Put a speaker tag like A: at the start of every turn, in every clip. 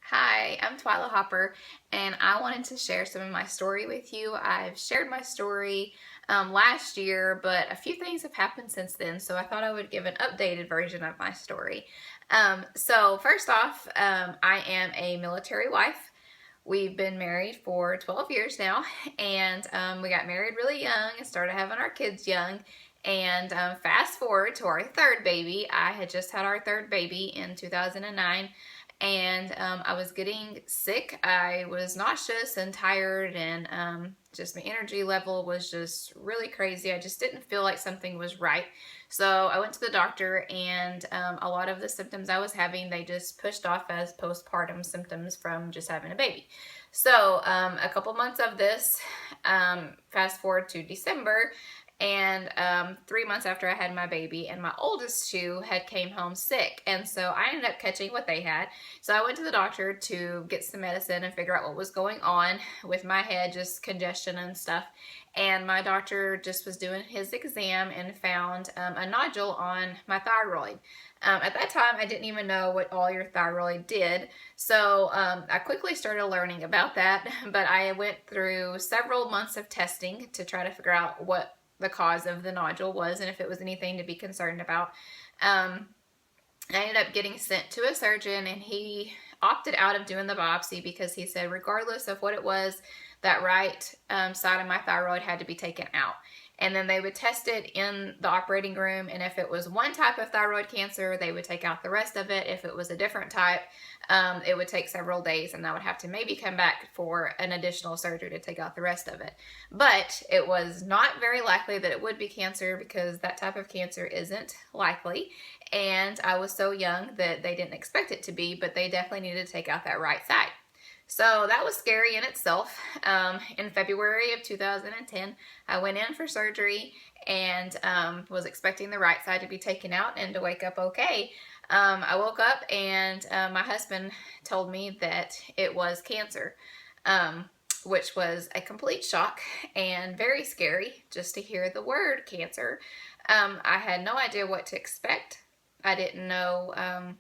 A: Hi, I'm Twyla Hopper, and I wanted to share some of my story with you. I've shared my story last year, but a few things have happened since then, so I thought I would give an updated version of my story. So, first off, I am a military wife. We've been married for 12 years now, and we got married really young and started having our kids young. And fast forward to our third baby. I had just had our third baby in 2009, and I was getting sick. I was nauseous and tired, and just my energy level was just really crazy. I just didn't feel like something was right. So I went to the doctor, and a lot of the symptoms I was having, they just pushed off as postpartum symptoms from just having a baby. So a couple months of this, fast forward to December, and 3 months after I had my baby, and my oldest two had came home sick, and so I ended up catching what they had. So I went to the doctor to get some medicine and figure out what was going on with my head, just congestion and stuff. And my doctor just was doing his exam and found a nodule on my thyroid. At that time, I didn't even know what all your thyroid did. So I quickly started learning about that, but I went through several months of testing to try to figure out what the cause of the nodule was and if it was anything to be concerned about. I ended up getting sent to a surgeon, and he opted out of doing the biopsy because he said regardless of what it was, that right side of my thyroid had to be taken out. And then they would test it in the operating room, and if it was one type of thyroid cancer, they would take out the rest of it. If it was a different type, it would take several days, and I would have to maybe come back for an additional surgery to take out the rest of it. But it was not very likely that it would be cancer, because that type of cancer isn't likely. And I was so young that they didn't expect it to be, but they definitely needed to take out that right side. So that was scary in itself. In February of 2010, I went in for surgery and was expecting the right side to be taken out and to wake up okay. I woke up, and my husband told me that it was cancer, which was a complete shock and very scary just to hear the word cancer. I had no idea what to expect. I didn't know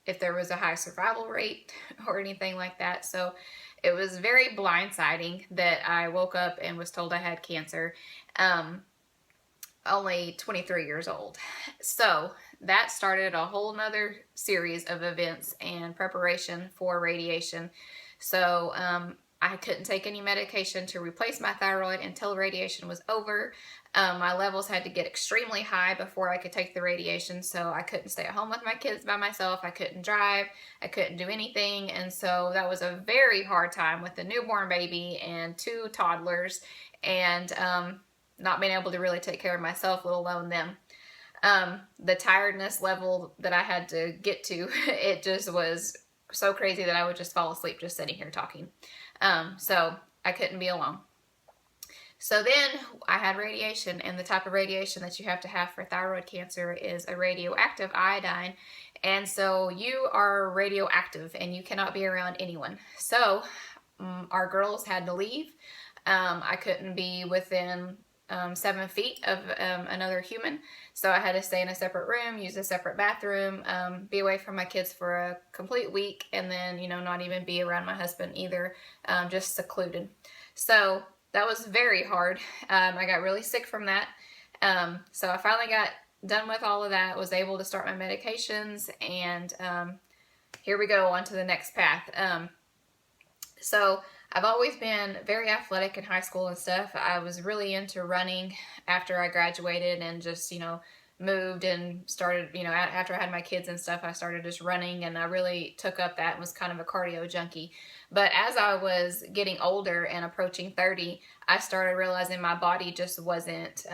A: if there was a high survival rate or anything like that. So it was very blindsiding that I woke up and was told I had cancer, only 23 years old. So that started a whole nother series of events and preparation for radiation. So I couldn't take any medication to replace my thyroid until radiation was over. My levels had to get extremely high before I could take the radiation, so I couldn't stay at home with my kids by myself. I couldn't drive. I couldn't do anything, and so that was a very hard time with a newborn baby and two toddlers, and not being able to really take care of myself, let alone them. The tiredness level that I had to get to, it just was so crazy that I would just fall asleep just sitting here talking. So I couldn't be alone. So then I had radiation, and the type of radiation that you have to have for thyroid cancer is a radioactive iodine. And so you are radioactive and you cannot be around anyone. So our girls had to leave. I couldn't be within 7 feet of another human. So I had to stay in a separate room, use a separate bathroom, be away from my kids for a complete week, and then, not even be around my husband either, just secluded. So that was very hard. I got really sick from that. So I finally got done with all of that, was able to start my medications, and here we go on to the next path. So I've always been very athletic in high school and stuff. I was really into running after I graduated, and just, moved and started, after I had my kids and stuff, I started just running, and I really took up that and was kind of a cardio junkie. But as I was getting older and approaching 30, I started realizing my body just wasn't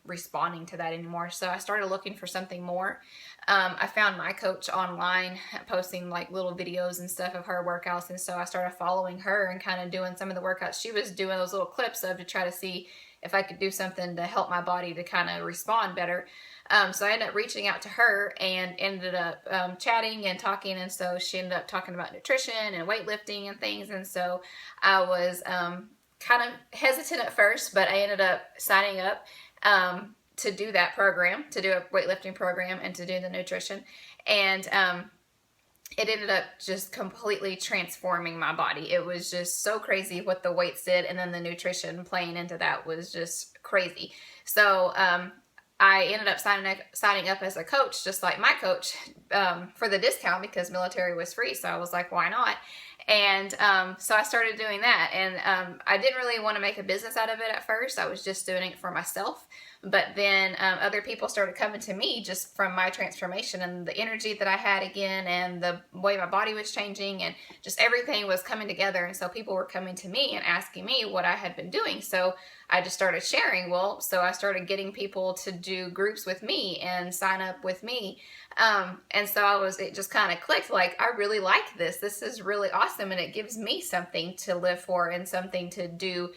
A: responding to that anymore. So I started looking for something more. I found my coach online posting like little videos and stuff of her workouts, and so I started following her and kind of doing some of the workouts she was doing, those little clips of, to try to see if I could do something to help my body to kind of respond better. So I ended up reaching out to her and ended up chatting and talking, and so she ended up talking about nutrition and weightlifting and things, and so I was kind of hesitant at first, but I ended up signing up to do that program, to do a weightlifting program and to do the nutrition. And it ended up just completely transforming my body. It was just so crazy what the weights did, and then the nutrition playing into that was just crazy. So I ended up signing up as a coach, just like my coach, for the discount because military was free. So I was like, why not? And so I started doing that. And I didn't really want to make a business out of it at first. I was just doing it for myself. But then other people started coming to me just from my transformation and the energy that I had again, and the way my body was changing, and just everything was coming together. And so people were coming to me and asking me what I had been doing. So I just started sharing. Well, so I started getting people to do groups with me and sign up with me. And so it just kind of clicked, like, I really like this. This is really awesome. And it gives me something to live for and something to do,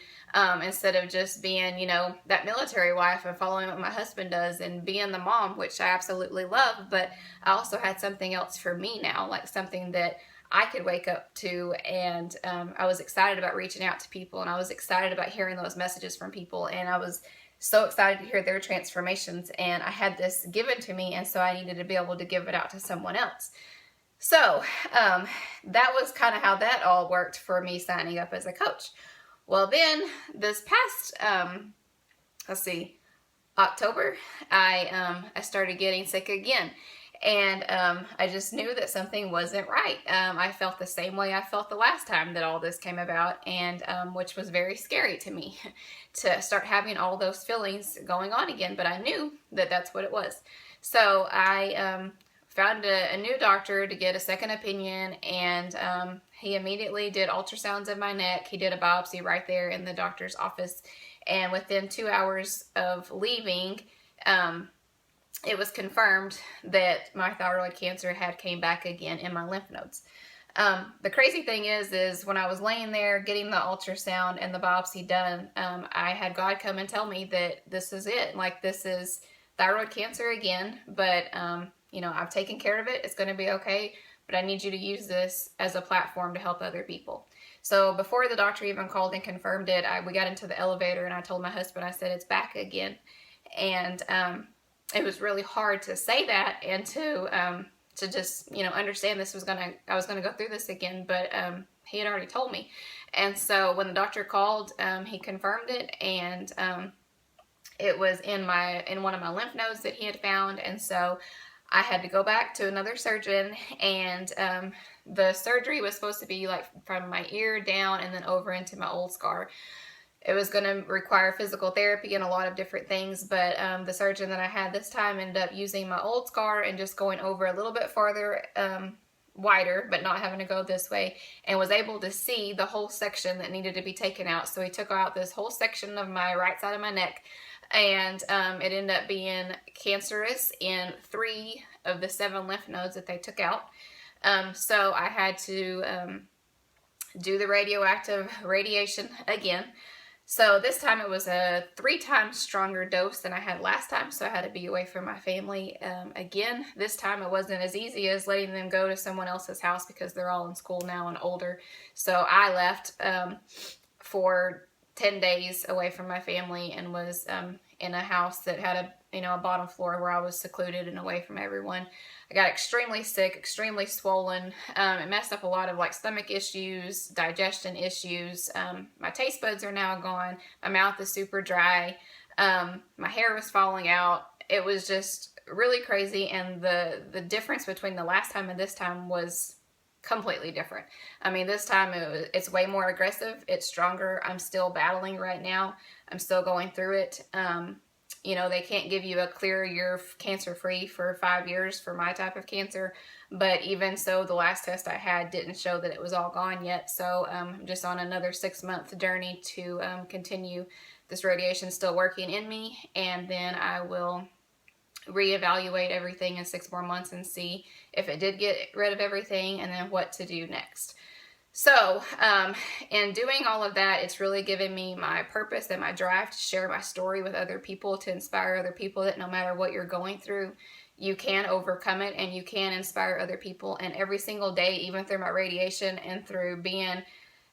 A: instead of just being, that military wife and following what my husband does and being the mom, which I absolutely love. But I also had something else for me now, like something that I could wake up to. And I was excited about reaching out to people, and I was excited about hearing those messages from people. And I was so excited to hear their transformations, and I had this given to me, and so I needed to be able to give it out to someone else. So that was kind of how that all worked for me signing up as a coach. Well, then this past, October, I started getting sick again. And I just knew that something wasn't right. I felt the same way I felt the last time that all this came about, and which was very scary to me to start having all those feelings going on again. But I knew that that's what it was. So I found a new doctor to get a second opinion, and he immediately did ultrasounds of my neck. He did a biopsy right there in the doctor's office. And within 2 hours of leaving, it was confirmed that my thyroid cancer had came back again in my lymph nodes. The crazy thing is when I was laying there getting the ultrasound and the biopsy done, I had God come and tell me that this is it. Like, this is thyroid cancer again, but, I've taken care of it. It's going to be okay, but I need you to use this as a platform to help other people. So before the doctor even called and confirmed it, we got into the elevator, and I told my husband, I said, it's back again. And, it was really hard to say that and to just, understand I was gonna go through this again, but he had already told me. And so when the doctor called, he confirmed it, and it was in one of my lymph nodes that he had found. And so I had to go back to another surgeon, and the surgery was supposed to be like from my ear down and then over into my old scar. It was going to require physical therapy and a lot of different things, but the surgeon that I had this time ended up using my old scar and just going over a little bit farther, wider, but not having to go this way, and was able to see the whole section that needed to be taken out. So he took out this whole section of my right side of my neck, and it ended up being cancerous in 3 of the 7 lymph nodes that they took out. So I had to do the radioactive radiation again. So this time it was a 3 times stronger dose than I had last time, so I had to be away from my family again. This time it wasn't as easy as letting them go to someone else's house because they're all in school now and older. So I left for 10 days away from my family, and was in a house that had a bottom floor where I was secluded and away from everyone. I got extremely sick, extremely swollen. It messed up a lot of stomach issues, digestion issues. My taste buds are now gone. My mouth is super dry. My hair was falling out. It was just really crazy. And the difference between the last time and this time was completely different. I mean, this time it's way more aggressive. It's stronger. I'm still battling right now. I'm still going through it. They can't give you a clear you're cancer-free for 5 years for my type of cancer. But even so, the last test I had didn't show that it was all gone yet. So I'm just on another 6-month journey to continue this radiation still working in me. And then I will reevaluate everything in 6 more months and see if it did get rid of everything, and then what to do next. So, in doing all of that, it's really given me my purpose and my drive to share my story with other people, to inspire other people that no matter what you're going through, you can overcome it and you can inspire other people. And every single day, even through my radiation and through being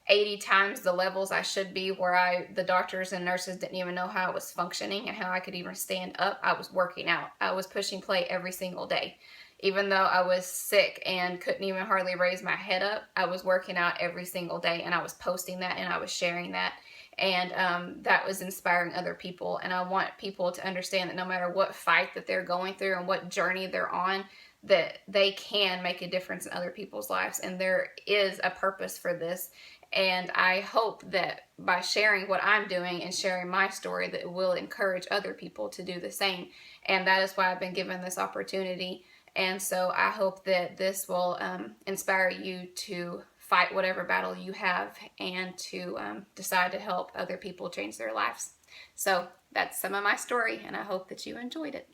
A: 80 times the levels I should be, where the doctors and nurses didn't even know how I was functioning and how I could even stand up, I was working out. I was pushing play every single day. Even though I was sick and couldn't even hardly raise my head up, I was working out every single day, and I was posting that and I was sharing that. And that was inspiring other people. And I want people to understand that no matter what fight that they're going through and what journey they're on, that they can make a difference in other people's lives, and there is a purpose for this. And I hope that by sharing what I'm doing and sharing my story, that it will encourage other people to do the same. And that is why I've been given this opportunity. And so I hope that this will inspire you to fight whatever battle you have, and to decide to help other people change their lives. So that's some of my story, and I hope that you enjoyed it.